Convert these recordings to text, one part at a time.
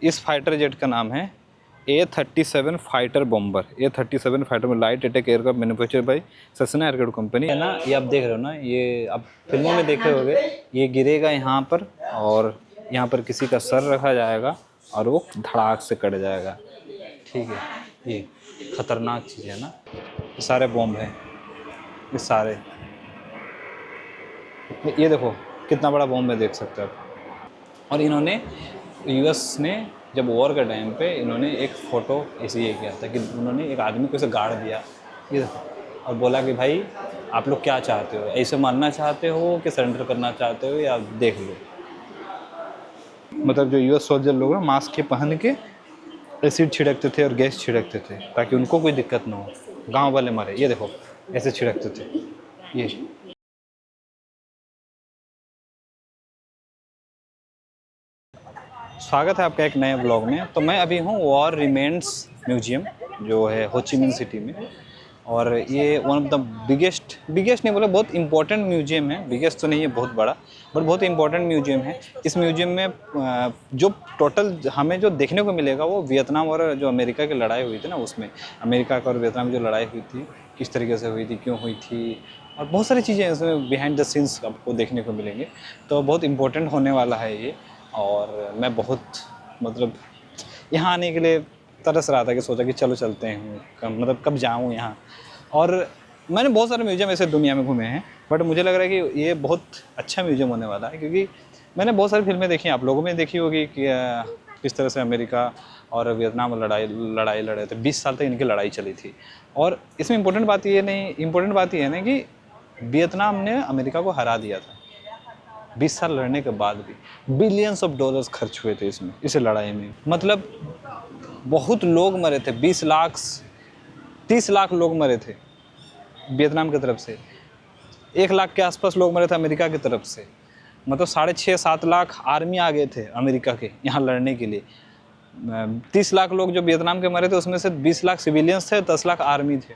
इस fighter jet का नाम है A-37 fighter bomber. A-37 fighter में light attack aircraft manufacture by Cessna aircraft company है ना। ये आप देख रहे हो ना, ये आप फिल्मों में देखे होंगे। ये गिरेगा यहाँ पर और यहाँ पर किसी का सर रखा जाएगा और वो धड़ाक से कट जाएगा। ठीक है, ये खतरनाक चीज़ है ना। ये सारे बॉम्ब हैं, ये सारे। ये देखो कितना बड़ा बॉम्ब है, देख सकते हो आप। और इन्होंने यूएस ने जब वॉर के टाइम पे इन्होंने एक फ़ोटो ऐसे ये किया था कि उन्होंने एक आदमी को ऐसे गाड़ दिया ये और बोला कि भाई आप लोग क्या चाहते हो, ऐसे मारना चाहते हो कि सरेंडर करना चाहते हो, या देख लो। मतलब जो यूएस सोल्जर लोग ना मास्क के पहन के एसिड छिड़कते थे और गैस छिड़कते थे ताकि उनको कोई दिक्कत ना हो, गाँव वाले मरे। ये देखो ऐसे छिड़कते थे ये। स्वागत है आपका एक नए ब्लॉग में। तो मैं अभी हूँ वॉर रिमेन्स म्यूजियम जो है हो ची मिन सिटी में, और ये वन ऑफ द बिगेस्ट नहीं बोले, बहुत इंपॉर्टेंट म्यूजियम है। बिगेस्ट तो नहीं है, बहुत बड़ा, बट बहुत इंपॉर्टेंट म्यूजियम है। इस म्यूजियम में जो टोटल हमें जो देखने को मिलेगा वो वियतनाम और जो अमेरिका की लड़ाई हुई थी ना, उसमें अमेरिका का और वियतनाम की जो लड़ाई हुई थी किस तरीके से हुई थी, क्यों हुई थी, और बहुत सारी चीज़ें इसमें बिहाइंड द सीन्स आपको देखने को मिलेंगे। तो बहुत इंपॉर्टेंट होने वाला है ये। और मैं बहुत मतलब यहाँ आने के लिए तरस रहा था कि सोचा कि चलो चलते हैं, मतलब कब जाऊँ यहाँ। और मैंने बहुत सारे म्यूजियम ऐसे दुनिया में घूमे हैं, बट मुझे लग रहा है कि ये बहुत अच्छा म्यूजियम होने वाला है, क्योंकि मैंने बहुत सारी फिल्में देखी, आप लोगों में देखी होगी कि किस तरह से अमेरिका और वियतनाम लड़ाई लड़े थे। 20 साल तक इनकी लड़ाई चली थी। और इसमें इम्पोर्टेंट बात ये है ना कि वियतनाम ने अमेरिका को हरा दिया था। 20 साल लड़ने के बाद भी बिलियंस ऑफ डॉलर्स खर्च हुए थे इसमें, इस लड़ाई में। मतलब बहुत लोग मरे थे, 20 लाख 30 लाख लोग मरे थे वियतनाम की तरफ से, 1 लाख के आसपास लोग मरे थे अमेरिका की तरफ से। मतलब 6.5-7 लाख आर्मी आ गए थे अमेरिका के यहाँ लड़ने के लिए। 30 लाख लोग जो वियतनाम के मरे थे उसमें से 20 लाख सिविलियंस थे, 10 लाख आर्मी थे।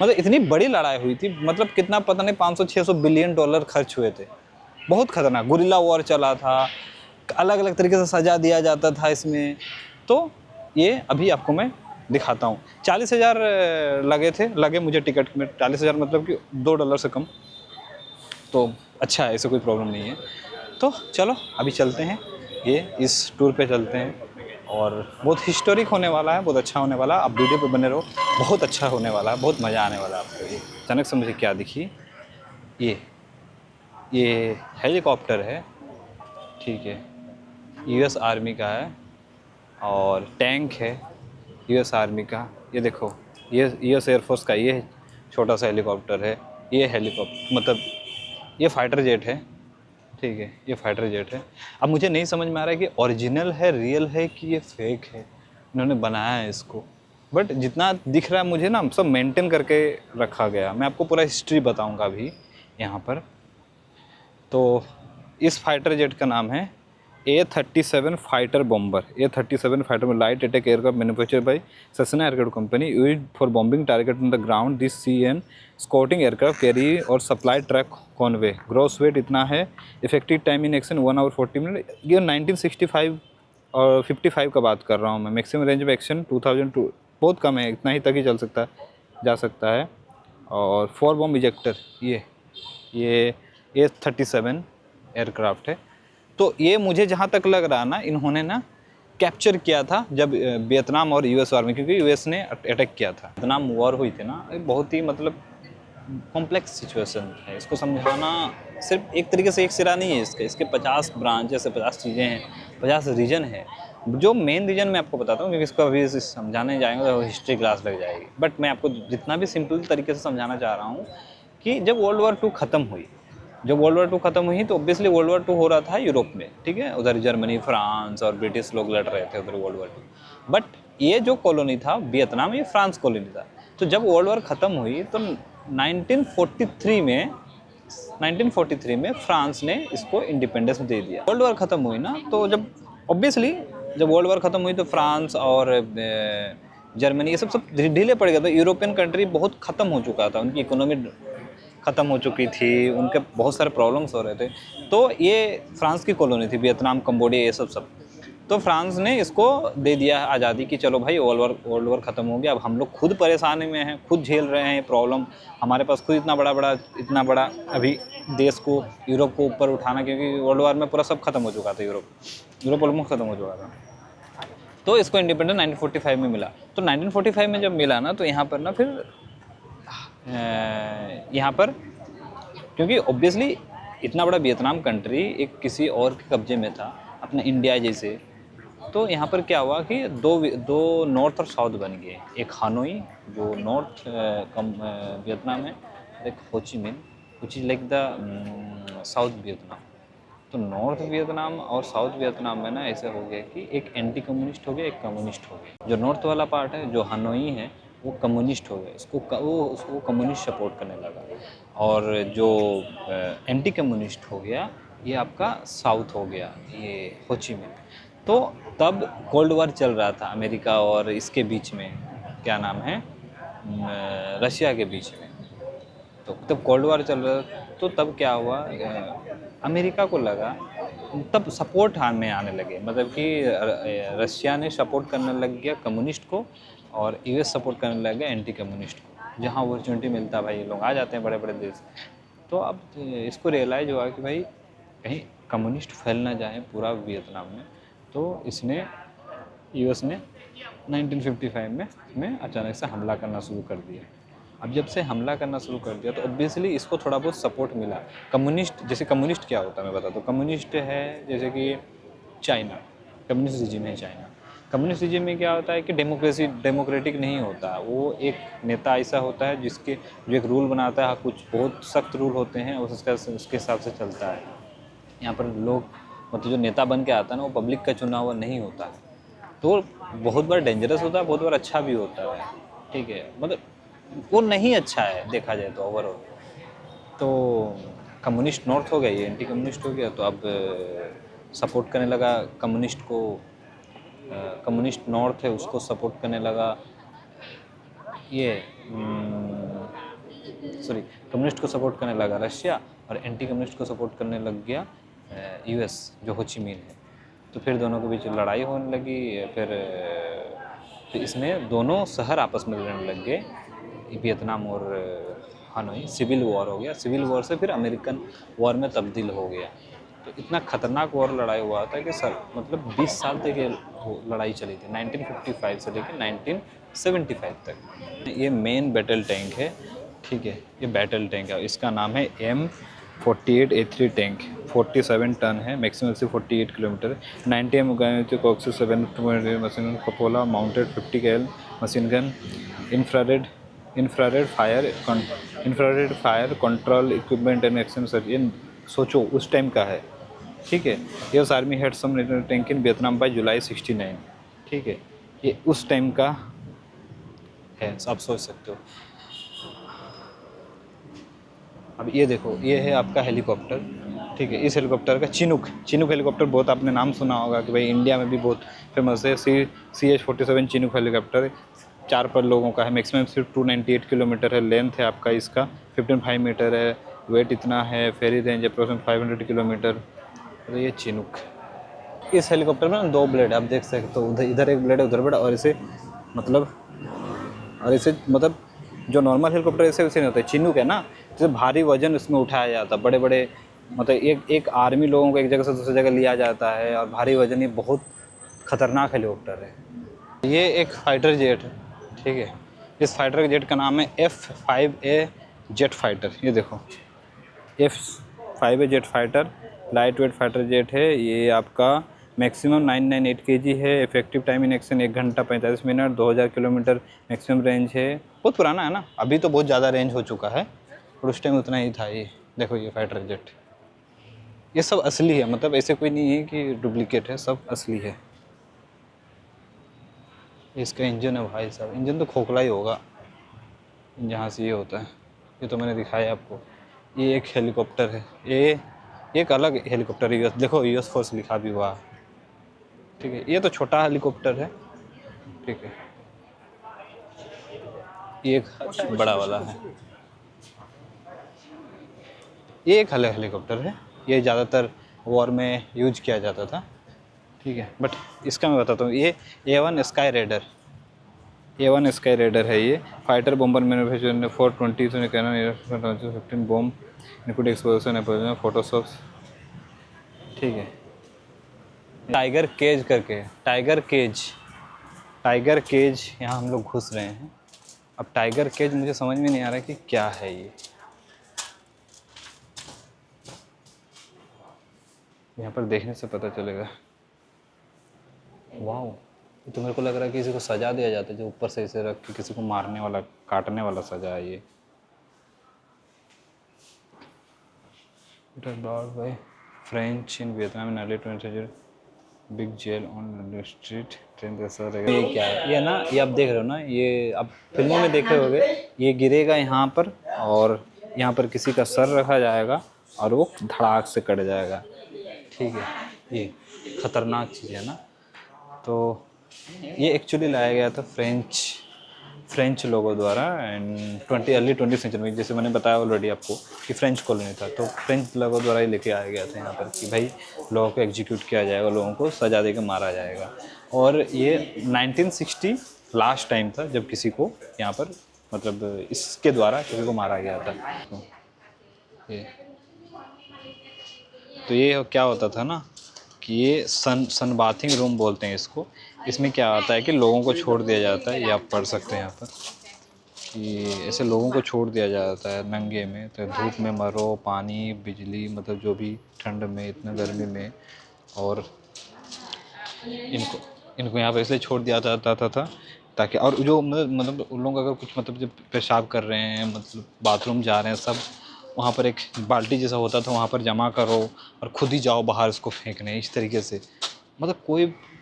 मतलब इतनी बड़ी लड़ाई हुई थी। मतलब कितना पता नहीं 500-600 बिलियन डॉलर खर्च हुए थे। बहुत खतरनाक गुरिल्ला वॉर चला था, अलग अलग तरीके से सजा दिया जाता था इसमें। तो ये अभी आपको मैं दिखाता हूँ। 40,000 लगे मुझे टिकट में। 40,000 मतलब कि $2 से कम। तो अच्छा है, ऐसे कोई प्रॉब्लम नहीं है। तो चलो अभी चलते हैं, ये इस टूर पे चलते हैं। और बहुत हिस्टोरिक होने वाला है, बहुत अच्छा होने वाला है। आप वीडियो पे बने रहो, बहुत अच्छा होने वाला है, बहुत मज़ा आने वाला है आपको। ये अचानक से मुझे क्या दिखी, ये हेलीकॉप्टर है, ठीक है, यूएस आर्मी का है। और टैंक है यूएस आर्मी का। ये देखो, ये यूएस एयरफोर्स का ये छोटा सा हेलीकॉप्टर है। ये हेलीकॉप्टर मतलब ये फाइटर जेट है, ठीक है, ये फाइटर जेट है। अब मुझे नहीं समझ में आ रहा है कि ओरिजिनल है, रियल है, कि ये फेक है। इन्होंने बनाया है इसको, बट जितना दिख रहा है मुझे ना सब मेंटेन करके रखा गया। मैं आपको पूरा हिस्ट्री बताऊंगा अभी यहाँ पर। तो इस फाइटर जेट का नाम है A-37 fighter bomber. A-37 fighter में light attack aircraft manufacture by Cessna aircraft company used for bombing target on the ground. This C N scouting aircraft carry और supply track convoy. Gross weight इतना है। Effective time in action 1 hour 40 minute. ये 1965 और 55 का बात कर रहा हूँ मैं। मैक्सिमम रेंज ऑफ एक्शन 2002, बहुत कम है, इतना ही तक ही जा सकता है। और 4 बॉम्ब इजेक्टर, ये A-37 एयरक्राफ्ट है। तो ये मुझे जहाँ तक लग रहा ना, इन्होंने ना कैप्चर किया था जब वियतनाम और यूएस वॉर में, क्योंकि यूएस ने अटैक किया था। वियतनाम वॉर हुई थी ना, बहुत ही मतलब कॉम्प्लेक्स सिचुएशन है। इसको समझाना सिर्फ एक तरीके से एक सिरा नहीं है इसके 50 ब्रांचेस है, 50 चीज़ें हैं, 50 रीजन है। जो मेन रीजन मैं आपको बताता हूँ, क्योंकि इसको अभी समझाने जाएंगे तो हिस्ट्री क्लास लग जाएगी। बट मैं आपको जितना भी सिंपल तरीके से समझाना चाह रहा हूँ कि जब वर्ल्ड वॉर 2 ख़त्म हुई, तो ऑब्वियसली वर्ल्ड वॉर 2 हो रहा था यूरोप में, ठीक है। उधर जर्मनी, फ्रांस और ब्रिटिश लोग लड़ रहे थे उधर वर्ल्ड वॉर 2। बट ये जो कॉलोनी था वियतनाम, ये फ्रांस कॉलोनी था। तो जब वर्ल्ड वॉर ख़त्म हुई तो 1943 में फ्रांस ने इसको इंडिपेंडेंस दे दिया। वर्ल्ड वॉर ख़त्म हुई ना, तो जब वर्ल्ड वॉर ख़त्म हुई तो फ्रांस और जर्मनी ये सब ढीले पड़ गए थे। यूरोपियन कंट्री बहुत ख़त्म हो चुका था, उनकी इकोनॉमी ख़त्म हो चुकी थी, उनके बहुत सारे प्रॉब्लम्स हो रहे थे। तो ये फ्रांस की कॉलोनी थी, वियतनाम, कंबोडिया, ये सब। तो फ्रांस ने इसको दे दिया आज़ादी कि चलो भाई वर्ल्ड वॉर ख़त्म हो गया, अब हम लोग खुद परेशानी में हैं, खुद झेल रहे हैं ये प्रॉब्लम, हमारे पास खुद इतना बड़ा अभी देश को, यूरोप को ऊपर उठाना, क्योंकि वर्ल्ड वॉर में पूरा सब खत्म हो चुका था, यूरोप ऑलमोस्ट ख़त्म हो चुका था। तो इसको इंडिपेंडेंस 1945 में मिला। तो 1945 में जब मिला ना, तो यहाँ पर ना फिर यहाँ पर, क्योंकि ऑब्वियसली इतना बड़ा वियतनाम कंट्री एक किसी और के कब्जे में था, अपना इंडिया जैसे, तो यहाँ पर क्या हुआ कि दो नॉर्थ और साउथ बन गए। एक हानोई जो नॉर्थ वियतनाम है, एक Ho Chi Minh which is like the south Vietnam. तो नॉर्थ वियतनाम और साउथ वियतनाम में ना ऐसे हो गया कि एक एंटी कम्युनिस्ट हो गया, एक कम्युनिस्ट हो गया। जो नॉर्थ वाला पार्ट है, जो हानोई है, वो कम्युनिस्ट हो गया, उसको कम्युनिस्ट सपोर्ट करने लगा, और जो एंटी कम्युनिस्ट हो गया ये आपका साउथ हो गया, ये होचिमिन। तो तब कोल्ड वॉर चल रहा था अमेरिका और इसके बीच में, क्या नाम है, रशिया के बीच में। तो तब कोल्ड वॉर चल रहा था, तो तब क्या हुआ, अमेरिका को लगा, तब सपोर्ट में आने लगे, मतलब कि रशिया ने सपोर्ट करने लग गया कम्युनिस्ट को, और यूएस सपोर्ट करने लग गया एंटी कम्युनिस्ट को। जहाँ अपॉर्चुनिटी मिलता है भाई ये लोग आ जाते हैं, बड़े बड़े देश। तो अब इसको रियलाइज़ हुआ कि भाई कहीं कम्युनिस्ट फैल ना जाए पूरा वियतनाम में, तो इसने, यूएस ने 1955 में अचानक से हमला करना शुरू कर दिया। अब जब से हमला करना शुरू कर दिया, तो ऑब्वियसली इसको थोड़ा बहुत सपोर्ट मिला। कम्युनिस्ट, जैसे कम्युनिस्ट क्या होता है मैं बताता हूँ। कम्युनिस्ट है जैसे कि चाइना, कम्युनिस्ट रिजिम है चाइना। कम्युनिस्ट रिजिम में क्या होता है कि डेमोक्रेटिक नहीं होता, वो एक नेता ऐसा होता है जो एक रूल बनाता है, कुछ बहुत सख्त रूल होते हैं, उसके हिसाब से चलता है। यहाँ पर लोग, मतलब जो नेता बन के आता है ना, वो पब्लिक का चुना हुआ नहीं होता है, तो बहुत बार डेंजरस होता है, बहुत बार अच्छा भी होता है, ठीक है, मतलब वो नहीं अच्छा है देखा जाए तो ओवरऑल। तो कम्युनिस्ट नॉर्थ हो गया, ये एंटी कम्युनिस्ट हो गया, तो अब सपोर्ट करने लगा कम्युनिस्ट को, कम्युनिस्ट नॉर्थ है उसको सपोर्ट करने लगा ये, सॉरी, कम्युनिस्ट को सपोर्ट करने लगा रशिया, और एंटी कम्युनिस्ट को सपोर्ट करने लग गया यूएस, जो होचिमिन है। तो फिर दोनों के बीच लड़ाई होने लगी, फिर इसमें दोनों शहर आपस में लड़ने लग गए, वियतनाम और हानोई। सिविल वॉर हो गया, सिविल वॉर से फिर अमेरिकन वॉर में तब्दील हो गया। तो इतना खतरनाक वॉर लड़ाई हुआ था कि मतलब 20 साल तक ये लड़ाई चली थी, 1955 से लेकर 1975 तक। ये मेन बैटल टैंक है, ठीक है, ये बैटल टैंक है, इसका नाम है M48A3 टैंक। 47 टन है, मैक्सिमम से 48 kilometre, 90 mm coaxial 7 machine cupola mounted 50 KL machine gun, infrared fire control equipment and action sir. ये सोचो उस टाइम का है, ठीक है। US army had some tank in Vietnam by July 69, ठीक है, ये उस टाइम का है, आप सोच सकते हो। अब ये देखो, ये है आपका हेलीकॉप्टर, ठीक है। इस हेलीकॉप्टर का चिनूक हेलीकॉप्टर बहुत आपने नाम सुना होगा कि भाई इंडिया में भी बहुत फेमस है। CH-47 चिनूक हेलीकॉप्टर 4 पर लोगों का है, मैक्सिमम सिर्फ 298 किलोमीटर है, लेंथ है आपका इसका 15 मीटर है, वेट इतना है, फेरी रेंज अप्रोक्सीमेट 500 किलोमीटर। तो ये चिनूक, इस हेलीकॉप्टर में 2 ब्लेड आप देख सकते हो, इधर एक ब्लेड है, उधर ब्लेड, और इसे मतलब जो नॉर्मल हेलीकॉप्टर ऐसे वैसे नहीं होता है, चिनूक है ना, जैसे भारी वजन उसमें उठाया जाता है, बड़े बड़े, मतलब एक आर्मी लोगों को एक जगह से दूसरी जगह लिया जाता है, और भारी वजन, ये बहुत ख़तरनाक हेलीकॉप्टर है। ये एक फाइटर जेट है, ठीक है। इस फाइटर जेट का नाम है F-5A जेट फाइटर। ये देखो F-5A jet fighter, light weight fighter jet है ये आपका, मैक्सिमम 998 kg है, इफेक्टिव टाइम इन एक्शन 1 घंटा 45 मिनट, 2000 किलोमीटर मैक्सिमम रेंज है। बहुत पुराना है ना, अभी तो बहुत ज़्यादा रेंज हो चुका है, और उस टाइम उतना ही था। ये देखो, ये फाइटर जेट, ये सब असली है, मतलब ऐसे कोई नहीं है कि डुप्लीकेट है, सब असली है। इसका इंजन है भाई साहब, इंजन तो खोखला ही होगा जहाँ से ये होता है, ये तो मैंने दिखाया आपको। ये एक हेलीकॉप्टर है, ये एक अलग हेलीकॉप्टर है, देखो यूएस फोर्स लिखा भी हुआ है, ठीक है। ये तो छोटा हेलीकॉप्टर है, ठीक है। ये एक बड़ा वाला है, ये एक अलग हेलीकॉप्टर है, ये ज़्यादातर वॉर में यूज किया जाता था, ठीक है। बट इसका मैं बताता हूँ, ये A1 sky raider, A1 sky raider है ये। फाइटर बॉम्बर मैन्युफैक्चर 420 से कैनन 15 बॉम्ब इनपुट एक्सपोजन फोटोशॉप, ठीक है। टाइगर केज करके, टाइगर केज, टाइगर केज यहाँ हम लोग घुस रहे हैं। अब टाइगर केज मुझे समझ में नहीं आ रहा कि क्या है ये। यहाँ पर देखने से पता चलेगा। वाह, ये तो मेरे को लग रहा है कि किसी को सजा दिया जाता है, जो ऊपर से इसे रख के किसी को मारने वाला, काटने वाला सजा है ये। By French in Vietnam in early 20th century, big jail on street train जैसा रहेगा। ये क्या है? ये ना, ये आप देख रहे हो ना, ये आप फिल्मों में देखे होंगे, ये गिरेगा यहाँ पर और यहाँ पर किसी का सर रखा जाएगा और वो धड़ाक से कट जाएगा, ठीक है। ये खतरनाक चीज़ है ना। तो ये एक्चुअली लाया गया था फ्रेंच लोगों द्वारा एंड अर्ली 20th सेंचुरी में, जैसे मैंने बताया ऑलरेडी आपको कि फ्रेंच कॉलोनी था, तो फ्रेंच लोगों द्वारा ही लेके आया गया था यहाँ पर कि भाई लोगों को एग्जीक्यूट किया जाएगा, लोगों को सजा दे के मारा जाएगा। और ये 1960 लास्ट टाइम था जब किसी को यहाँ पर मतलब इसके द्वारा किसी को मारा गया था। तो ये क्या होता था ना कि ये सन बाथिंग रूम बोलते हैं इसको। इसमें क्या होता है कि लोगों को छोड़ दिया जाता है, ये आप पढ़ सकते हैं यहाँ पर कि ऐसे लोगों को छोड़ दिया जाता है नंगे में, तो धूप में मरो, पानी बिजली मतलब जो भी, ठंड में, इतने गर्मी में, और इनको यहाँ पर इसलिए छोड़ दिया जाता था ताकि, और जो मतलब उन लोग अगर कुछ मतलब जब पेशाब कर रहे हैं, मतलब बाथरूम जा रहे हैं, सब वहाँ पर एक बाल्टी जैसा होता था, वहाँ पर जमा करो और खुद ही जाओ बाहर इसको फेंकने, इस तरीके से। मतलब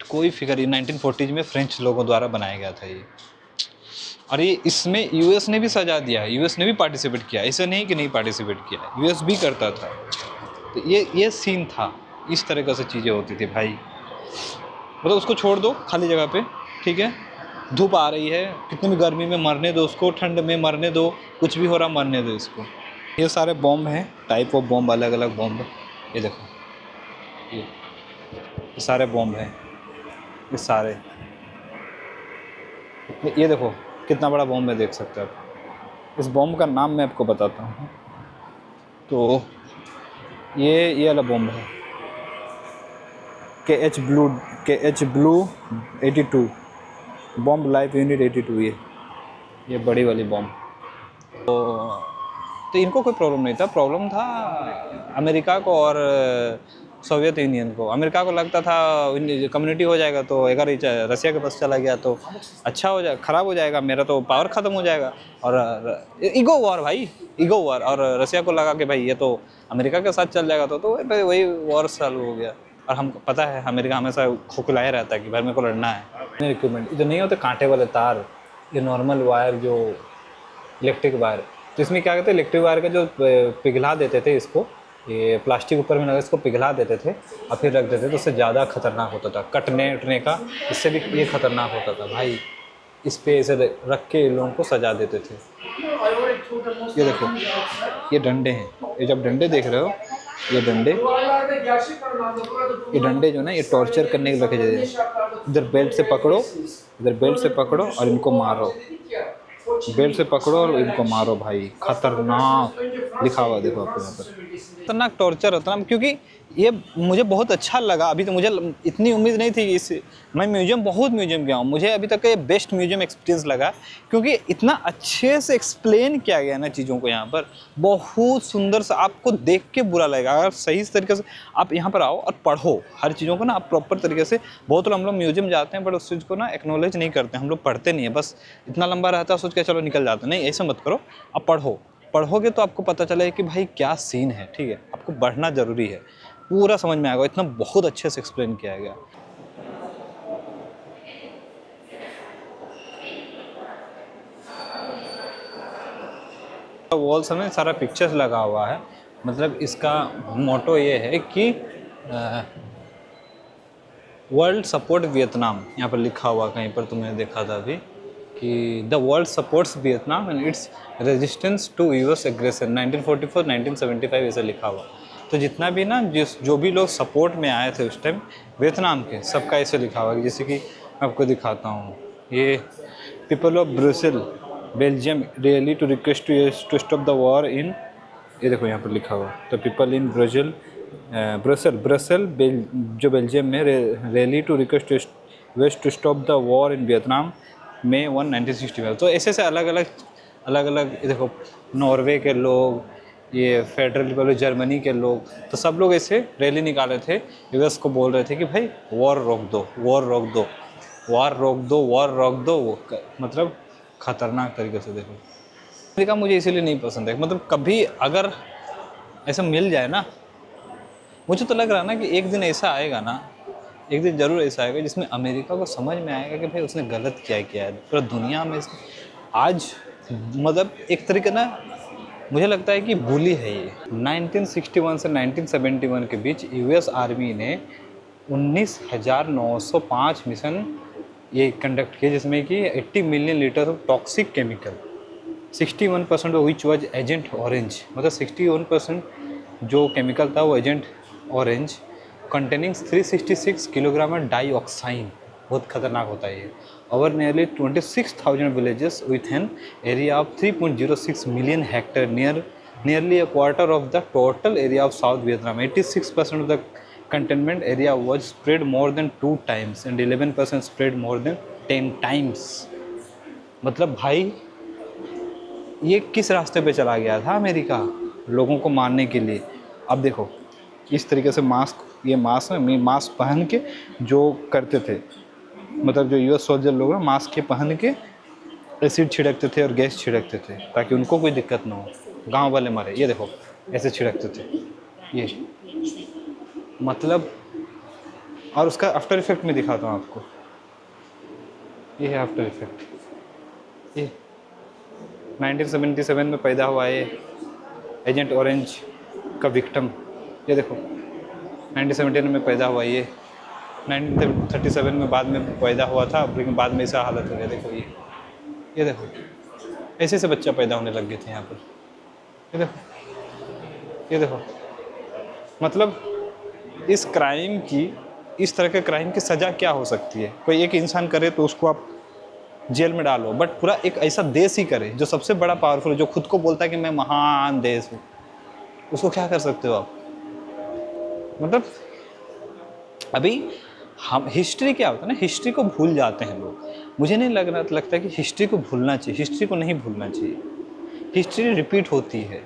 कोई फिगर, ये 1940s में फ्रेंच लोगों द्वारा बनाया गया था ये। और ये इसमें यूएस ने भी सजा दिया, यूएस ने भी पार्टिसिपेट किया, ऐसा नहीं कि नहीं पार्टिसिपेट किया, यूएस भी करता था। तो ये सीन था, इस तरीके से चीज़ें होती थी भाई। मतलब उसको छोड़ दो खाली जगह पे, ठीक है, धूप आ रही है, कितनी भी गर्मी में मरने दो उसको, ठंड में मरने दो, कुछ भी हो रहा मरने दो इसको। ये सारे बॉम्ब हैं, टाइप ऑफ बॉम्ब, अलग अलग बॉम्ब। ये देखो, ये सारे बॉम्ब हैं, ये सारे, ये देखो कितना बड़ा बॉम्ब है, देख सकते हो आप। इस बॉम्ब का नाम मैं आपको बताता हूँ। तो ये वाला बॉम्ब है KH blue 82 bomb life unit 82। ये बड़ी वाली बॉम्ब। तो इनको कोई प्रॉब्लम नहीं था, प्रॉब्लम था अमेरिका को और सोवियत यूनियन को। अमेरिका को लगता था कम्युनिटी हो जाएगा तो अगर रसिया के पास चला गया तो अच्छा हो जाए, ख़राब हो जाएगा, मेरा तो पावर ख़त्म हो जाएगा। और ईगो वॉर भाई, ईगो वॉर। और रसिया को लगा कि भाई ये तो अमेरिका के साथ चल जाएगा तो वही वॉर चालू हो गया। और हमको पता है अमेरिका हमेशा खोखलाया रहता है कि भाई मेरे को लड़ना है। इक्विपमेंट जो नहीं होते कांटे वाले तार, ये नॉर्मल वायर, जो इलेक्ट्रिक वायर, तो इसमें क्या कहते हैं, इलेक्ट्रिक वायर का जो पिघला देते थे इसको, ये प्लास्टिक ऊपर में लगा इसको पिघला देते थे और फिर रख देते थे, तो उससे ज़्यादा खतरनाक होता था, कटने उटने का इससे भी ये खतरनाक होता था भाई। इस पे ऐसे रख के लोगों को सजा देते थे। ये देखो, ये डंडे हैं, ये जब डंडे देख रहे हो, ये डंडे जो ना, ये टॉर्चर करने के लिए रखे जाते हैं। इधर बेल्ट से पकड़ो, इधर बेल्ट से पकड़ो और इनको मारो, बेल्ट से पकड़ो और इनको मारो भाई। खतरनाक लिखा हुआ देखो आपको यहाँ पर, खतरनाक टॉर्चर होता है। क्योंकि ये मुझे बहुत अच्छा लगा, अभी तो मुझे इतनी उम्मीद नहीं थी इस, मैं बहुत म्यूजियम गया हूँ, मुझे अभी तक ये बेस्ट म्यूजियम एक्सपीरियंस लगा क्योंकि इतना अच्छे से एक्सप्लेन किया गया ना चीज़ों को यहाँ पर, बहुत सुंदर सा। आपको देख के बुरा लगेगा अगर सही तरीके से आप यहाँ पर आओ और पढ़ो हर चीज़ों को ना, आप प्रॉपर तरीके से। बहुत लोग हम लोग म्यूजियम जाते हैं बट उस चीज़ को ना एक्नॉलेज नहीं करते, हम लोग पढ़ते नहीं है, बस इतना लंबा रहता है सोच के चलो निकल जाते हैं। नहीं, ऐसा मत करो, आप पढ़ोगे तो आपको पता चलेगा कि भाई क्या सीन है, ठीक है। आपको पढ़ना ज़रूरी है, पूरा समझ में आएगा, इतना बहुत अच्छे से एक्सप्लेन किया गया। वॉल्स में सारा पिक्चर्स लगा हुआ है, मतलब इसका मोटो ये है कि वर्ल्ड सपोर्ट वियतनाम, यहाँ पर लिखा हुआ कहीं पर तुमने देखा था अभी कि the world supports Vietnam and its resistance to US aggression 1944-1975 ऐसा लिखा हुआ। तो जितना भी ना जो भी लोग सपोर्ट में आए थे उस टाइम वियतनाम के, सबका ऐसे लिखा हुआ है। जैसे कि मैं आपको दिखाता हूँ, ये people of Brussels Belgium really to request to stop the war in, ये देखो यहाँ पर लिखा हुआ। तो पीपल इन ब्रसेल जो बेल्जियम में rally to request west to stop the war in Vietnam में 1965। तो ऐसे से अलग अलग देखो, नॉर्वे के लोग, ये फेडरल रिपब्लिक जर्मनी के लोग, तो सब लोग ऐसे रैली निकाले थे, यूएस को बोल रहे थे कि भाई वॉर रोक दो, वॉर रोक दो, वॉर रोक दो, वॉर रोक दो। मतलब ख़तरनाक तरीके से। देखो अमेरिका मुझे इसीलिए नहीं पसंद है, मतलब कभी अगर ऐसा मिल जाए ना, मुझे तो लग रहा है ना कि एक दिन ऐसा आएगा ना, एक दिन ज़रूर ऐसा आएगा जिसमें अमेरिका को समझ में आएगा कि भाई उसने गलत क्या किया है। पूरा दुनिया में आज मतलब एक तरीके ना मुझे लगता है कि बुली है ये। 1961 से 1971 के बीच यूएस आर्मी ने 19,905 मिशन ये कंडक्ट किए, जिसमें कि 80 million litre of toxic chemical, 61% of which was agent orange, मतलब 61% जो केमिकल था वो एजेंट ऑरेंज, कंटेनिंग 366 किलोग्राम डाइऑक्साइन, बहुत खतरनाक होता है ये। Over nearly 26,000 villages with an area of 3.06 million hectare, nearly a quarter of the total area of South Vietnam. 86% of the containment area was spread more than 2 times and 11% spread more than 10 times. मतलब भाई ये किस रास्ते पे चला गया था America लोगों को मारने के लिए। अब देखो इस तरीके से मास्क पहन के जो करते थे, मतलब जो यूएस सोल्जर लोग ना मास्क के पहन के एसिड छिड़कते थे और गैस छिड़कते थे ताकि उनको कोई दिक्कत ना हो, गांव वाले मरे। ये देखो ऐसे छिड़कते थे ये, मतलब। और उसका आफ्टर इफेक्ट में दिखाता हूँ आपको, ये है आफ्टर इफेक्ट। ये 1977 में पैदा हुआ है एजेंट ऑरेंज का विक्टिम, ये देखो 1917 में पैदा हुआ, ये 1937 में बाद में पैदा हुआ था, लेकिन बाद में ऐसा हालत हो गया। देखो ये देखो ऐसे से बच्चा पैदा होने लग गए थे यहाँ पर। ये देखो मतलब इस क्राइम की, इस तरह के क्राइम की सज़ा क्या हो सकती है। कोई एक इंसान करे तो उसको आप जेल में डालो, बट पूरा एक ऐसा देश ही करे जो सबसे बड़ा पावरफुल है, जो खुद को बोलता है कि मैं महान देश हूँ, उसको क्या कर सकते हो आप। मतलब अभी हम हिस्ट्री क्या होता है ना, हिस्ट्री को भूल जाते हैं लोग। मुझे नहीं लगता है कि हिस्ट्री को भूलना चाहिए, हिस्ट्री को नहीं भूलना चाहिए। हिस्ट्री रिपीट होती है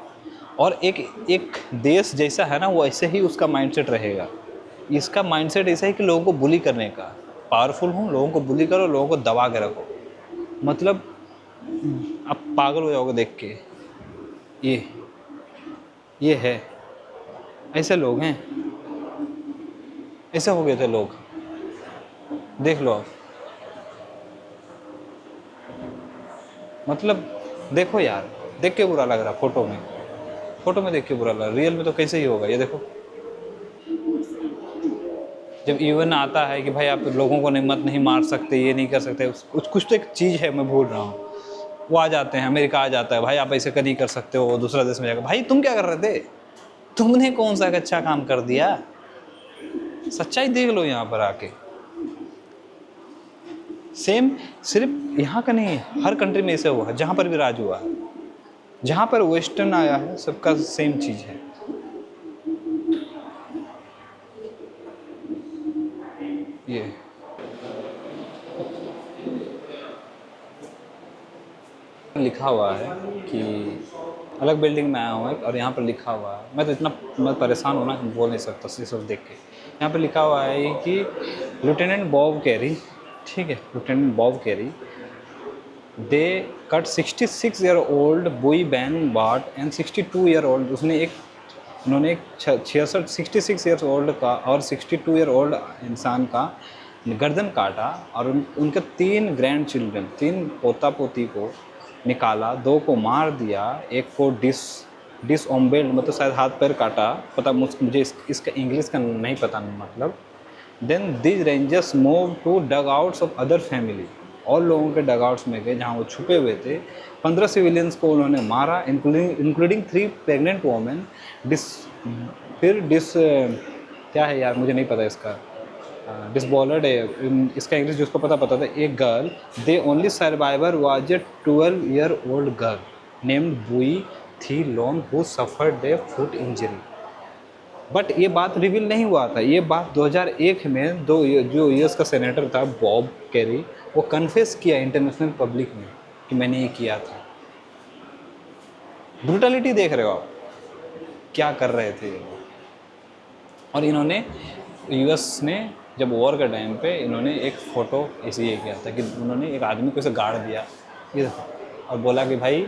और एक देश जैसा है ना वो ऐसे ही उसका माइंडसेट रहेगा। इसका माइंडसेट ऐसा है कि लोगों को बुली करने का, पावरफुल हूँ लोगों को बुली करो, लोगों को दबा के रखो, मतलब आप पागल हो जाओगे देख के। ये है, ऐसे लोग हैं, ऐसे हो गए थे लोग, देख लो आप। मतलब देखो यार, देख के बुरा लग रहा, फोटो में देख के बुरा लग रहा, रियल में तो कैसे ही होगा। ये देखो जब इवन आता है कि भाई आप लोगों को नहीं मार सकते, ये नहीं कर सकते, कुछ तो एक चीज़ है, मैं भूल रहा हूँ, वो आ जाते हैं, अमेरिका आ जाता है, भाई आप ऐसे नहीं कर सकते हो, दूसरा देश में जाकर। भाई तुम क्या कर रहे थे, तुमने कौन सा अच्छा काम कर दिया। सच्चाई देख लो यहाँ पर आके। सेम सिर्फ यहाँ का नहीं है, हर कंट्री में ऐसे हुआ है, जहाँ पर भी राज हुआ है, जहाँ पर वेस्टर्न आया है, सबका सेम चीज़ है। ये लिखा हुआ है कि अलग बिल्डिंग में आया हूँ और यहाँ पर लिखा हुआ है, मैं परेशान हूँ ना, बोल नहीं सकता सिर्फ देख के। यहाँ पर लिखा हुआ है कि लेफ्टिनेंट बॉब कैरी, ठीक है, लेफ्टिनेंट बॉब कैरी, दे कट 66-year-old बुई बैन बाट एंड 62-year-old, उन्होंने एक 66 ईयर्स ओल्ड का और 62 ईयर ओल्ड इंसान का गर्दन काटा और उनके 3 ग्रैंड चिल्ड्रन, 3 पोता पोती को निकाला, 2 को मार दिया, एक को डिसओम्बेल्ड, मतलब शायद हाथ पैर काटा, पता मुझे इसका इंग्लिश का नहीं पता मतलब। Then this rangers move to dugouts of other family, और लोगों के डग आउट्स में गए जहाँ वो छुपे हुए थे। 15 सिविलियंस को उन्होंने मारा, इंक्लूडिंग 3 प्रेग्नेंट वोमेन, फिर क्या है यार, मुझे नहीं पता इसका, डिसबॉलर्ड है इसका इंग्लिश, जिसको पता था। एक girl, the only survivor was a 12 year old girl named Bui Thi Lon who suffered a foot injury. But ये बात रिवील नहीं हुआ था, ये बात 2001 में जो यूएस का सेनेटर था बॉब कैरी, वो कन्फेस किया इंटरनेशनल पब्लिक में कि मैंने ये किया था। ब्रूटलिटी देख रहे हो आप, क्या कर रहे थे ये लोग। और इन्होंने, यूएस ने जब वॉर के टाइम पे इन्होंने एक फ़ोटो ऐसे ये किया था कि उन्होंने एक आदमी को ऐसे गाड़ दिया ये, और बोला कि भाई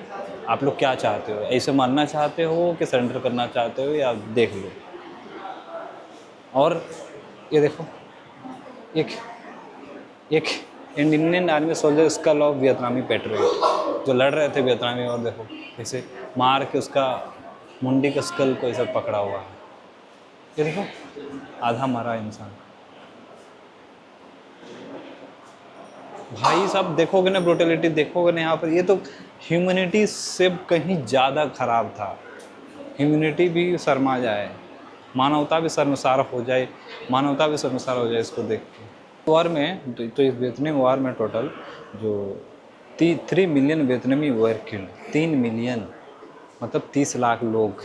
आप लोग क्या चाहते हो, ऐसे मारना चाहते हो कि सरेंडर करना चाहते हो, या देख लो। और ये देखो, एक Indian army soldier skull of Vietnamese patriot जो लड़ रहे थे वियतनामी, और देखो ऐसे मार के उसका मुंडी का स्कल को ऐसा पकड़ा हुआ है। ये देखो, आधा मरा इंसान। भाई साहब देखोगे ना, ब्रूटलिटी देखोगे ना यहाँ पर, ये तो ह्यूमैनिटी से कहीं ज़्यादा ख़राब था। ह्यूमैनिटी भी शर्मा जाए, मानवता भी शर्मसार हो जाए, मानवता भी शर्मसार हो जाए इसको देख के। वॉर में तो इस वियतनाम वॉर में टोटल जो 3 मिलियन वियतनामी वर किल्ड, 3 मिलियन मतलब 30 लाख लोग,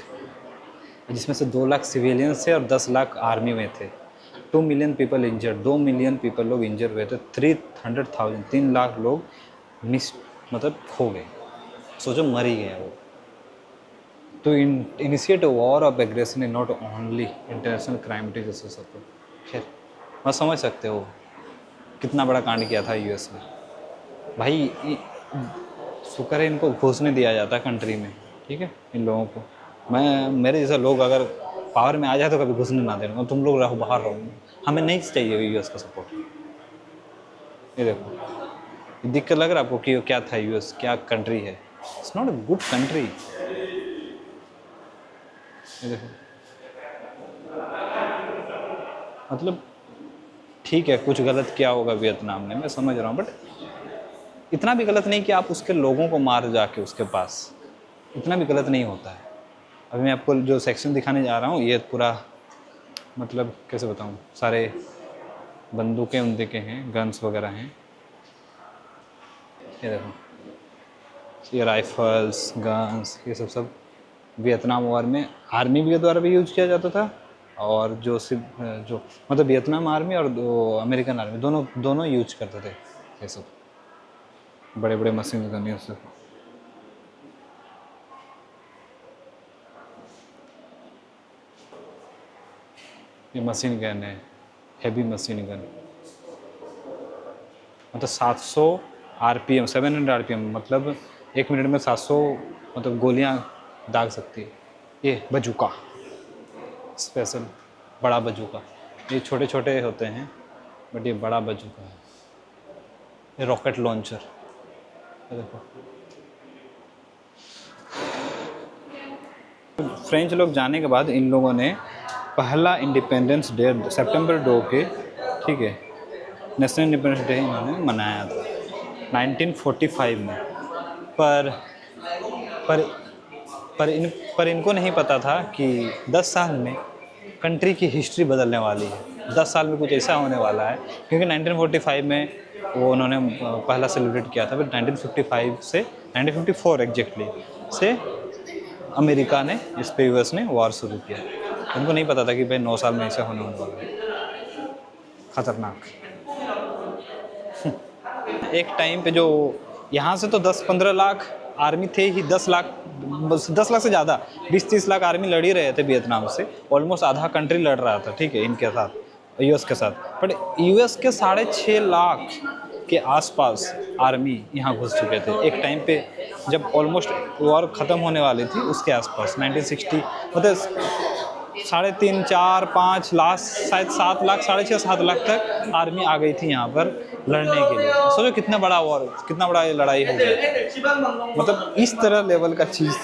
जिसमें से 2 लाख सिविलियंस थे और 10 लाख आर्मी में थे। 2 million people injured, 2 million people लोग इंजर हुए थे। 300,000 3 लाख लोग मतलब खो गए, सोचो मर ही गए वो। तो initiate war of aggression is not only international crime जैसे सपोर्ट। खैर मैं समझ सकते हो कितना बड़ा कांड किया था यूएस ने। भाई शुक्र है इनको घुसने दिया जाता है कंट्री में, ठीक है, इन लोगों को। मेरे जैसा लोग अगर पावर में आ जाए तो कभी घुसने ना देना, तुम लोग रहो बाहर रहो, हमें नहीं चाहिए यूएस का सपोर्ट। ये देखो, दिक्कत लग रहा है आपको कि क्या था यूएस, क्या कंट्री है। It's not a good country. ये देखो, मतलब ठीक है कुछ गलत किया होगा वियतनाम ने, मैं समझ रहा हूँ, बट इतना भी गलत नहीं कि आप उसके लोगों को मार जाके उसके पास, इतना भी गलत नहीं होता है। अभी मैं आपको जो सेक्शन दिखाने जा रहा हूँ, ये पूरा मतलब कैसे बताऊँ, सारे बंदूकें उनके के हैं, गन्स वगैरह हैं। ये देखो, ये राइफल्स, गन्स, ये सब वियतनाम वॉर में आर्मी के द्वारा भी यूज किया जाता था, और जो मतलब वियतनाम आर्मी और अमेरिकन आर्मी दोनों यूज करते थे ये सब बड़े बड़े मशीन गन। ये सब ये मशीन गन है, हैवी मशीन गन, मतलब 700 RPM, 700 RPM, मतलब 1 मिनट में 700 मतलब गोलियां दाग सकती है। ये बजूका, स्पेशल बड़ा बजूका, ये छोटे छोटे होते हैं बट ये बड़ा बजूका है। ये रॉकेट लॉन्चर, ये देखो। फ्रेंच लोग जाने के बाद इन लोगों ने पहला इंडिपेंडेंस डे सितंबर 2 के, ठीक है, नेशनल इंडिपेंडेंस डे इन्होंने मनाया था 1945 में। पर इनको नहीं पता था कि 10 साल में कंट्री की हिस्ट्री बदलने वाली है। 10 साल में कुछ ऐसा होने वाला है, क्योंकि 1945 में वो उन्होंने पहला सेलिब्रेट किया था, फिर 1955 से 1954 एग्जैक्टली से अमेरिका ने इस पे यूएस ने वॉर शुरू किया। उनको नहीं पता था कि भाई 9 साल में ऐसा होने वाला है, खतरनाक। एक टाइम पे जो यहाँ से तो 10-15 लाख आर्मी थे ही, 10 लाख से ज़्यादा, 20-30 लाख आर्मी लड़ ही रहे थे वियतनाम से। ऑलमोस्ट आधा कंट्री लड़ रहा था, ठीक है, इनके साथ, यूएस के साथ। बट यूएस के 6.5 लाख के आसपास आर्मी यहाँ घुस चुके थे एक टाइम पे, जब ऑलमोस्ट वॉर ख़त्म होने वाली थी उसके आसपास 1960, मतलब 3.5, 4, 5 लाख, शायद 7 लाख, 6.5-7 लाख तक आर्मी आ गई थी यहाँ पर लड़ने के लिए। सोचो कितना बड़ा वॉर, कितना बड़ा ये लड़ाई हो गई, मतलब इस तरह लेवल का चीज़,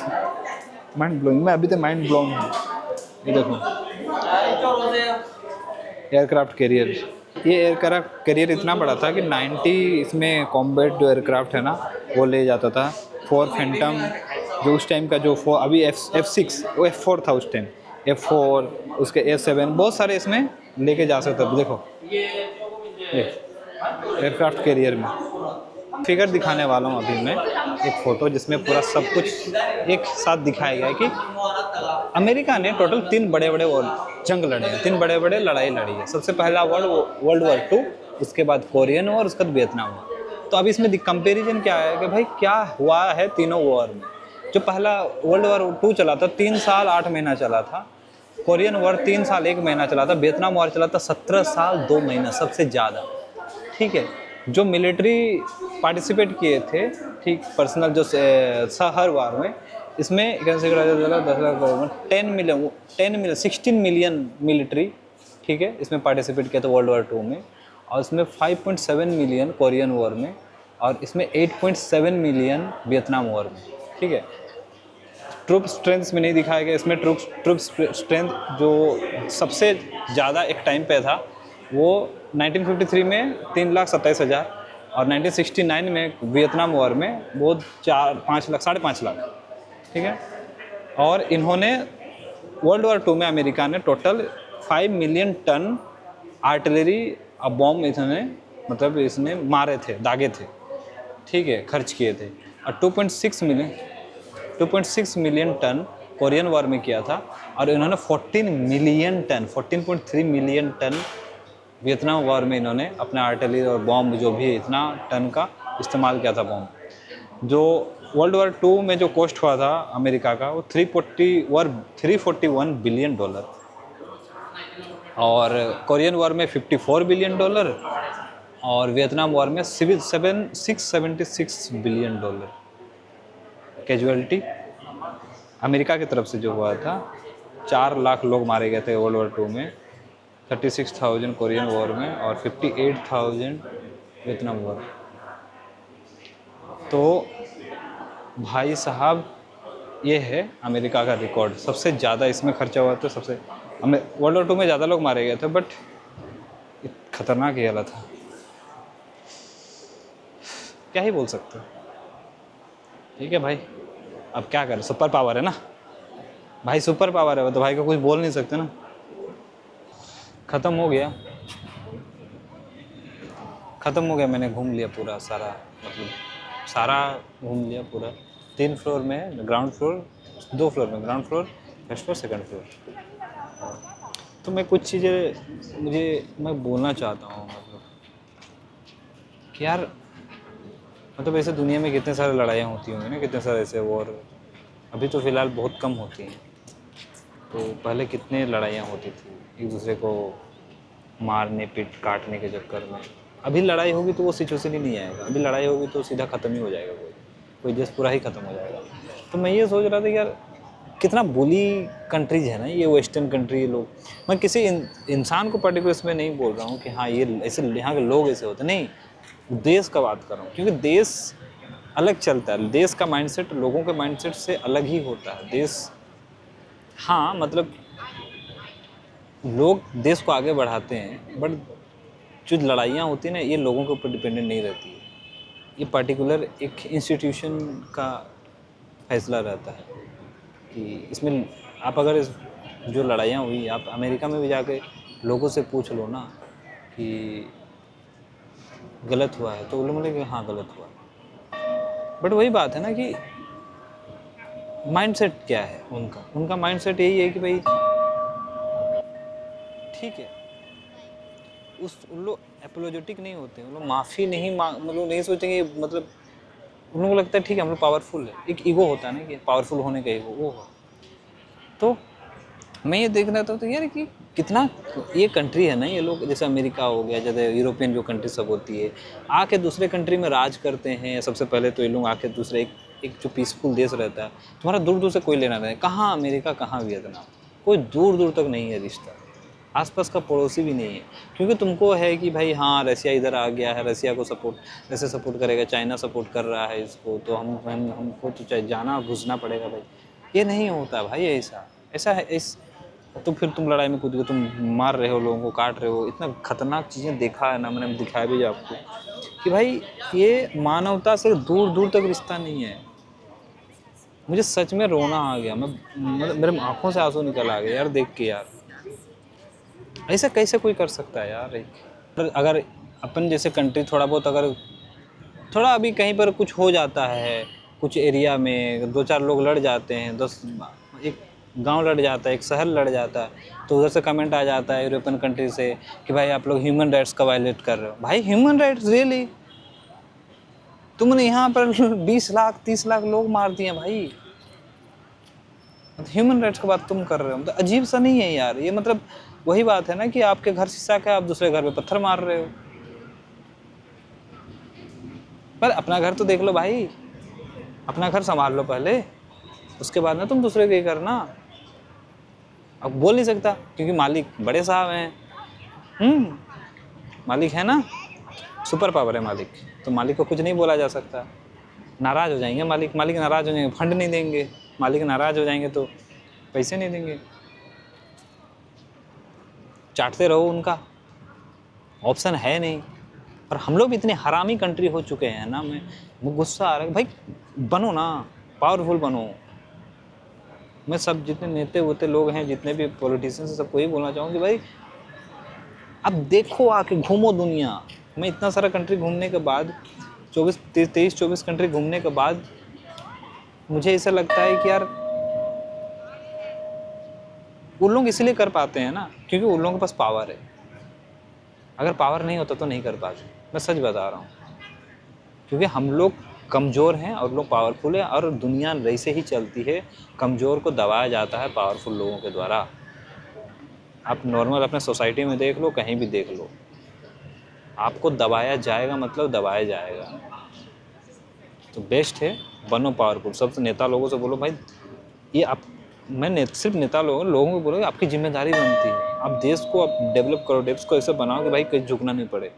माइंड ब्लोइंग। मैं अभी तो माइंड ब्लोन हूँ। ये देखो, एयरक्राफ्ट कैरियर, ये एयरक्राफ्ट कैरियर इतना बड़ा था कि 90 इसमें कॉम्बैट जो एयरक्राफ्ट है ना वो ले जाता था। 4 फैंटम जो उस टाइम का जो अभी F6 वो F4 था उस टाइम, F4, उसके A7, बहुत सारे इसमें लेके जा सकते हो। देखो ये एयरक्राफ्ट कैरियर में फिगर दिखाने वाला हूँ अभी मैं, एक फ़ोटो जिसमें पूरा सब कुछ एक साथ दिखाया गया है कि अमेरिका ने टोटल 3 बड़े बड़े जंग लड़े हैं, 3 बड़े बड़े लड़ाई लड़ी है। सबसे पहला वर्ल्ड वॉर 2, उसके बाद कोरियन वॉर, उसके बाद वियतनाम वॉर। तो अब इसमें कंपेरिजन क्या है कि भाई क्या हुआ है तीनों वॉर में। जो पहला वर्ल्ड वॉर 2 चला था 3 साल 8 महीना चला था, कोरियन वॉर 3 साल 1 महीना चला था, वियतनाम वॉर चला था 17 साल 2 महीना सबसे ज़्यादा। ठीक है, जो मिलिट्री पार्टिसिपेट किए थे, ठीक, पर्सनल जो हर वार में, इसमें 16 मिलियन मिलिट्री, ठीक है, इसमें पार्टिसिपेट किया था वर्ल्ड वॉर 2 में। और इसमें 5.7 मिलियन कोरियन वॉर में, और इसमें 8.7 मिलियन वियतनाम वॉर में। ठीक है, ट्रूप स्ट्रेंथ में नहीं दिखाया गया। इसमें ट्रूप स्ट्रेंथ जो सबसे ज़्यादा एक टाइम पे था वो 1953 में 3,27,000, और 1969 में वियतनाम वॉर में वो 4-5 लाख, 5.5 लाख। ठीक है, और इन्होंने वर्ल्ड वॉर 2 में अमेरिका ने total 5 million ton artillery bomb इन्होंने मतलब इसने मारे थे, दागे थे। ठीक है, खर्च किए थे। और 2.6 मिलियन टन कोरियन वॉर में किया था, और इन्होंने 14.3 मिलियन टन वियतनाम वॉर में इन्होंने अपने आर्टिलरी और बॉम्ब जो भी इतना टन का इस्तेमाल किया था बॉम्ब। जो वर्ल्ड वॉर 2 में जो कॉस्ट हुआ था अमेरिका का वो $341 बिलियन, और कोरियन वॉर में $54 बिलियन, और वियतनाम वॉर में 676 बिलियन डॉलर। कैजुअलिटी अमेरिका की तरफ से जो हुआ था 4 लाख लोग मारे गए थे वर्ल्ड वॉर 2 में, 36,000 कोरियन वॉर में, और 58,000 वियतनाम वॉर। तो भाई साहब ये है अमेरिका का रिकॉर्ड। सबसे ज़्यादा इसमें खर्चा हुआ था, सबसे वर्ल्ड वॉर 2 में ज़्यादा लोग मारे गए थे, बट खतरनाक ये हालत था, क्या ही बोल सकते हो। ठीक है भाई, अब क्या करें, सुपर पावर है ना भाई, सुपर पावर है वो तो भाई को कुछ बोल नहीं सकते ना। ख़त्म हो गया, मैंने घूम लिया पूरा सारा, मतलब सारा घूम लिया पूरा। 3 फ्लोर में, ग्राउंड फ्लोर, 2 फ्लोर में, ground floor, first floor, second floor. तो मैं कुछ चीज़ें मैं बोलना चाहता हूँ, मतलब कि यार, मतलब ऐसे दुनिया में कितने सारे लड़ाइयाँ होती होंगी ना, कितने सारे ऐसे वॉर। अभी तो फ़िलहाल बहुत कम होती हैं, तो पहले कितने लड़ाइयाँ होती थी एक दूसरे को मारने काटने के चक्कर में। अभी लड़ाई होगी तो वो सिचुएशन ही नहीं आएगा, अभी लड़ाई होगी तो सीधा ख़त्म ही हो जाएगा, कोई देश पूरा ही ख़त्म हो जाएगा। तो मैं ये सोच रहा था कि यार कितना बुली कंट्रीज है ना ये वेस्टर्न कंट्री लोग। मैं किसी इंसान को पर्टिकुलर इसमें नहीं बोल रहा हूँ कि हाँ ये ऐसे यहाँ के लोग ऐसे होते, नहीं, देश का बात कर रहा हूँ, क्योंकि देश अलग चलता है। देश का माइंडसेट लोगों के माइंडसेट से अलग ही होता है। देश, हाँ, मतलब लोग देश को आगे बढ़ाते हैं, बट जो लड़ाइयाँ होती हैं ना, ये लोगों के ऊपर डिपेंडेंट नहीं रहती है, ये पर्टिकुलर एक इंस्टीट्यूशन का फैसला रहता है कि इसमें आप अगर जो लड़ाइयाँ हुई, आप अमेरिका में भी जाके लोगों से पूछ लो ना कि गलत हुआ है, तो वो लोग बोले कि हाँ गलत हुआ। बट वही बात है ना कि माइंडसेट क्या है उनका माइंडसेट यही है कि भाई ठीक है, उन लोग एपोलॉजेटिक नहीं होते, उन लोग माफ़ी नहीं मतलब नहीं सोचेंगे, मतलब उन लोगों को लगता है ठीक है हम लोग पावरफुल है। एक ईगो होता है ना कि पावरफुल होने का ईगो, वो हो। तो मैं ये देख रहा था तो यार कि कितना ये कंट्री है ना, ये लोग जैसे अमेरिका हो गया, जैसे यूरोपियन जो कंट्री सब होती है, आके दूसरे कंट्री में राज करते हैं। सबसे पहले तो ये लोग आके दूसरे एक जो पीसफुल देश रहता है, तुम्हारा दूर दूर से कोई लेना नहीं, कहाँ अमेरिका कहाँ वियतनाम, कोई दूर दूर तक नहीं है रिश्ता, आसपास का पड़ोसी भी नहीं है। क्योंकि तुमको है कि भाई हाँ रसिया इधर आ गया है, रसिया को रसिया सपोर्ट करेगा, चाइना सपोर्ट कर रहा है इसको, तो हमको तो चाहे जाना घुसना पड़ेगा भाई। ये नहीं होता भाई, ऐसा है। तो फिर तुम लड़ाई में कूद के तुम मार रहे हो, लोगों को काट रहे हो। इतना खतरनाक चीज़ें देखा है ना मैंने, दिखाया भी आपको कि भाई ये मानवता से दूर दूर तक रिश्ता नहीं है। मुझे सच में रोना आ गया, मैं मतलब मेरे आंखों से आंसू निकल आ गए यार देख के यार। ऐसा कैसे कोई कर सकता है यार। अगर अपन जैसे कंट्री थोड़ा बहुत अगर थोड़ा अभी कहीं पर कुछ हो जाता है, कुछ एरिया में 2-4 लोग लड़ जाते हैं, 10 एक गांव लड़ जाता है, एक शहर लड़ जाता है, तो उधर से कमेंट आ जाता है यूरोपियन कंट्री से कि भाई आप लोग ह्यूमन राइट्स का वायलेट कर रहे हो। भाई ह्यूमन राइट्स रियली? तुमने यहाँ पर 20 लाख 30 लाख लोग मार दिए भाई, ह्यूमन राइट्स की बात तुम कर रहे हो? मतलब अजीब सा नहीं है यार ये? मतलब वही बात है ना कि आपके घर शीशा का, आप दूसरे घर पे पत्थर मार रहे हो। पर अपना घर तो देख लो भाई, अपना घर संभाल लो पहले, उसके बाद ना तुम दूसरे के करना। अब बोल नहीं सकता क्योंकि मालिक बड़े साहब हैं, मालिक है ना, सुपर पावर है मालिक, तो मालिक को कुछ नहीं बोला जा सकता। नाराज़ हो जाएंगे मालिक, मालिक नाराज़ हो जाएंगे, फंड नहीं देंगे, मालिक नाराज़ हो जाएंगे तो पैसे नहीं देंगे, चाटते रहो, उनका ऑप्शन है नहीं। और हम लोग भी इतने हरामी कंट्री हो चुके हैं ना, मैं गुस्सा आ रहा है भाई, बनो ना, पावरफुल बनो। मैं सब जितने नेता वोते लोग हैं, जितने भी पॉलिटिशियंस, सबको यही बोलना चाहूँगा कि भाई अब देखो, आके घूमो दुनिया। मैं इतना सारा कंट्री घूमने के बाद, 23-24 कंट्री घूमने के बाद मुझे ऐसा लगता है कि यार वो लोग इसलिए कर पाते हैं ना क्योंकि उन लोगों के पास पावर है। अगर पावर नहीं होता तो नहीं कर पाते, मैं सच बता रहा हूँ। क्योंकि हम लोग कमज़ोर हैं और लोग पावरफुल है, और दुनिया वैसे ही चलती है, कमज़ोर को दबाया जाता है पावरफुल लोगों के द्वारा। आप नॉर्मल अपने सोसाइटी में देख लो, कहीं भी देख लो, आपको दबाया जाएगा, मतलब दबाया जाएगा। तो बेस्ट है बनो पावरफुल। सबसे नेता लोगों से बोलो भाई, ये आप, मैं सिर्फ नेता लोगों को बोलो, आपकी जिम्मेदारी बनती है, आप देश को आप डेवलप करो, देश को ऐसे बनाओ कि भाई कहीं झुकना नहीं पड़े।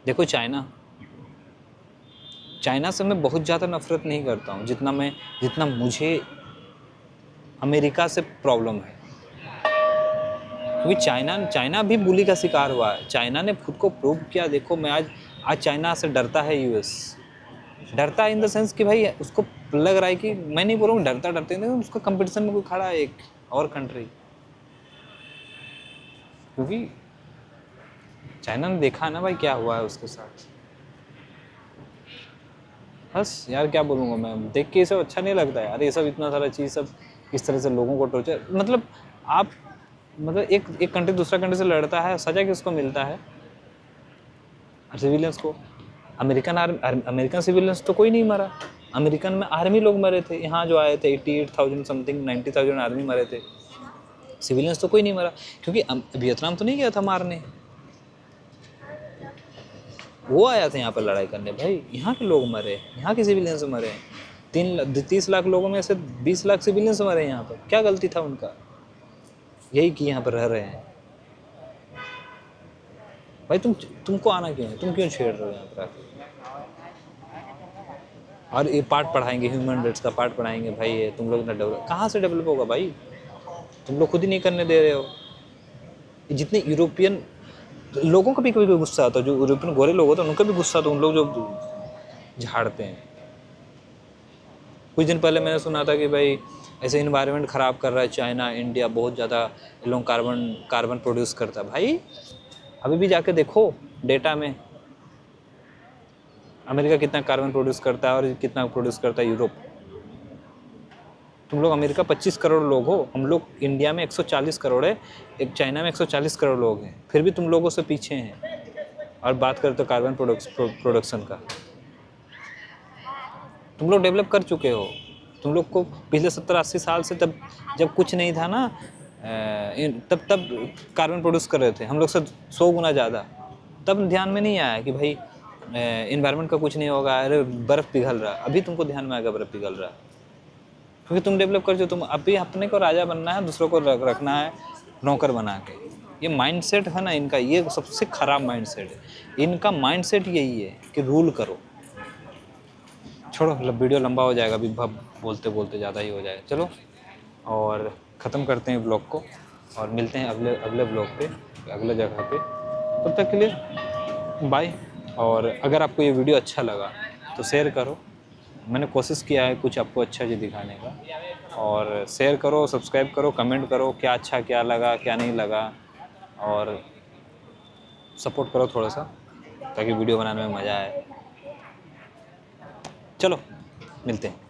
देखो चाइना से मैं बहुत ज़्यादा नफरत नहीं करता हूँ जितना मुझे अमेरिका से प्रॉब्लम है। क्योंकि चाइना भी बुली का शिकार हुआ है, चाइना ने खुद को प्रूव किया। देखो मैं आज चाइना से डरता है यूएस, डरता है इन द सेंस कि भाई उसको लग रहा है कि, मैं नहीं बोल रहा हूँ डरते नहीं, उसका कंपटीशन में कोई खड़ा है एक और कंट्री। क्योंकि चाइना ने देखा ना भाई क्या हुआ है उसके साथ। बस यार क्या बोलूँगा मैं, देख के ये सब अच्छा नहीं लगता यार, ये सब इतना सारा चीज़ सब इस तरह से लोगों को टॉर्चर। मतलब आप, मतलब एक कंट्री दूसरा कंट्री से लड़ता है, सजा किसको मिलता है? सिविलियंस को। अमेरिकन सिविलियंस तो कोई नहीं मरा, अमेरिकन में आर्मी लोग मरे थे, यहाँ जो आए थे 88,000 समथिंग 90,000 आर्मी मरे थे, सिविलियंस तो कोई नहीं मरा। क्योंकि वियतनाम तो नहीं गया था मारने, वो आया था यहाँ पर लड़ाई करने। भाई यहाँ के लोग मरे, यहाँ के सिविलियंस मरे, 30 लाख लोगों में से 20 लाख सिविलियंस मरे यहाँ पर। क्या गलती था उनका? यही कि यहाँ पर रह रहे हैं। भाई तुमको आना क्यों है? तुम क्यों छेड़ रहे हो यहाँ पर आके? और ये पार्ट पढ़ाएंगे, ह्यूमन राइट्स का पार्ट पढ़ाएंगे, भाई ये तुम लोग ना डेवलप, कहाँ से डेवलप होगा भाई? तुम लोग खुद ही नहीं करने दे रहे हो। जितने यूरोपियन लोगों का भी कभी कभी गुस्सा आता है, जो यूरोपियन गोरे लोग होते हैं उनका भी गुस्सा आता है, उन लोग जो झाड़ते हैं। कुछ दिन पहले मैंने सुना था कि भाई ऐसे इन्वायरमेंट ख़राब कर रहा है चाइना, इंडिया बहुत ज़्यादा लोग कार्बन प्रोड्यूस करता है। भाई अभी भी जाके देखो डेटा में, अमेरिका कितना कार्बन प्रोड्यूस करता है और कितना प्रोड्यूस करता है यूरोप। तुम लोग अमेरिका 25 करोड़ लोग हो, हम लोग इंडिया में 140 करोड़ है, एक चाइना में 140 करोड़ लोग हैं, फिर भी तुम लोगों से पीछे हैं। और बात करते हो कार्बन प्रोडक्शन का, तुम लोग डेवलप कर चुके हो। तुम लोग को पिछले 70-80 साल से, तब जब कुछ नहीं था ना, तब कार्बन प्रोड्यूस कर रहे थे हम लोग से 100 गुना ज़्यादा। तब ध्यान में नहीं आया कि भाई इन्वायरमेंट का कुछ नहीं होगा, अरे बर्फ़ पिघल रहा। अभी तुमको ध्यान में आएगा बर्फ़ पिघल रहा, क्योंकि तुम डेवलप कर, जो तुम अभी अपने को राजा बनना है, दूसरों को रखना है नौकर बना के। ये माइंडसेट है ना इनका, ये सबसे ख़राब माइंडसेट है इनका। माइंडसेट यही है कि रूल करो। छोड़ो, वीडियो लंबा हो जाएगा, अभी बोलते बोलते ज़्यादा ही हो जाएगा। चलो और ख़त्म करते हैं ब्लॉग को, और मिलते हैं अगले ब्लॉग पे, अगले जगह पे। तब तक के लिए बाय। और अगर आपको ये वीडियो अच्छा लगा तो शेयर करो, मैंने कोशिश किया है कुछ आपको अच्छा चीज़ दिखाने का। और शेयर करो, सब्सक्राइब करो, कमेंट करो क्या अच्छा क्या लगा क्या नहीं लगा, और सपोर्ट करो थोड़ा सा ताकि वीडियो बनाने में मज़ा आए। चलो मिलते हैं।